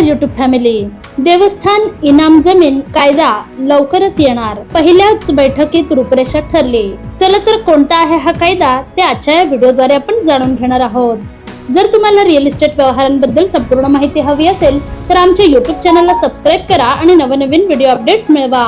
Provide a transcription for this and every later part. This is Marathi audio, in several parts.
युट्यूब फॅमिली, देवस्थान इनाम जमीन कायदा लवकरच येणार, पहिल्याच बैठकीत रूपरेषा ठरली। चला तर कोणता आहे हा कायदा ते आजच्या या व्हिडिओद्वारे आपण जाणून घेणार आहोत। जर तुम्हाला रिअल इस्टेट व्यवहारांबद्दल संपूर्ण माहिती हवी असेल तर आमच्या युट्यूब चॅनलला सबस्क्राईब करा आणि नवनवीन व्हिडिओ अपडेट्स मिळवा।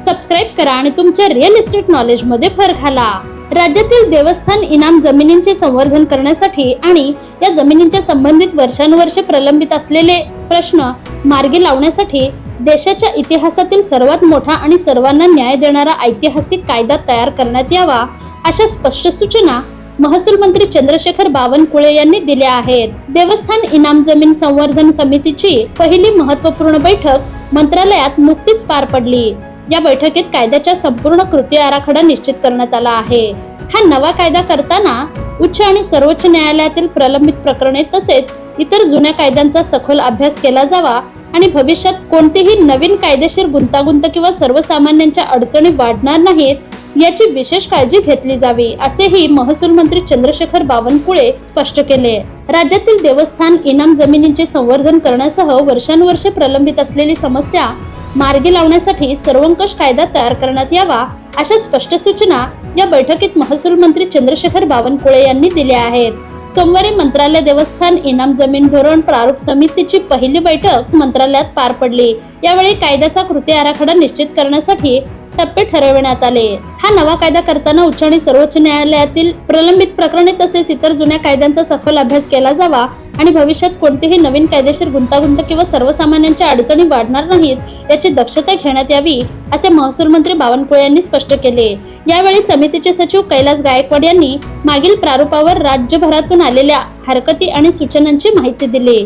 सबस्क्राईब करा आणि तुमच्या रिअल इस्टेट नॉलेज मध्ये भर घाला। राज्यातील देवस्थान इनाम जमिनींचे संवर्धन करण्यासाठी आणि या जमिनींच्या संबंधित वर्षानुवर्षे प्रलंबित असलेले प्रश्न मार्गी लावण्यासाठी देशाच्या इतिहासातील सर्वात मोठा आणि सर्वांना न्याय देणारा ऐतिहासिक कायदा तयार करण्यात यावा, अशा स्पष्ट सूचना महसूल मंत्री चंद्रशेखर बावनकुळे यांनी दिल्या आहेत। देवस्थान इनाम जमीन संवर्धन समितीची पहिली महत्त्वपूर्ण बैठक मंत्रालयात नुकतीच पार पडली। या बैठकीत कायद्याच्या संपूर्ण कृती आराखडा निश्चित करण्यात आला आहे। हा नवा कायदा करताना उच्च आणि सर्वोच्च न्यायालयातील प्रलंबित प्रकरणे तसेच इतर जुन्या कायद्यांचा सखोल अभ्यास केला जावा आणि भविष्यात कोणतीही नवीन कायदेशीर गुंतागुंत किंवा सर्वसामान्यांच्या अडचणी वाढणार नाहीत याची विशेष काळजी घेतली जावी, असेही महसूल मंत्री चंद्रशेखर बावनकुळे स्पष्ट केले। राज्यातील देवस्थान इनाम जमिनींचे संवर्धन करण्यासह वर्षानुवर्षे प्रलंबित असलेली समस्या मार्गी लावण्यासाठी सर्वंकष कायदा तयार करण्यात यावा, अशा स्पष्ट सूचना या बैठकीत महसूल मंत्री चंद्रशेखर बावनकुळे यांनी दिल्या आहेत। सोमवारी मंत्रालय देवस्थान इनाम जमीन धोरण प्रारूप समितीची पहिली बैठक मंत्रालयात पार पडली। यावेळी कायद्याचा कृती आराखडा निश्चित करण्यासाठी टप्पे ठरविण्यात आले। हा नवा कायदा करताना उच्च आणि सर्वोच्च न्यायालयातील प्रलंबित प्रकरणे तसेच इतर जुन्या कायद्यांचा सखोल अभ्यास केला जावा आणि भविष्यात कोणतीही नवीन कायदेशीर गुंतागुंत किंवा सर्वसामान्यांच्या अडचणी वाढणार नाहीत याची दक्षता घेण्यात यावी, असे महसूल मंत्री बावनकुळे यांनी स्पष्ट केले। यावेळी समितीचे सचिव कैलास गायकवाड यांनी मागील प्रारूपावर राज्यभरातून आलेल्या हरकती आणि सूचनांची माहिती दिली।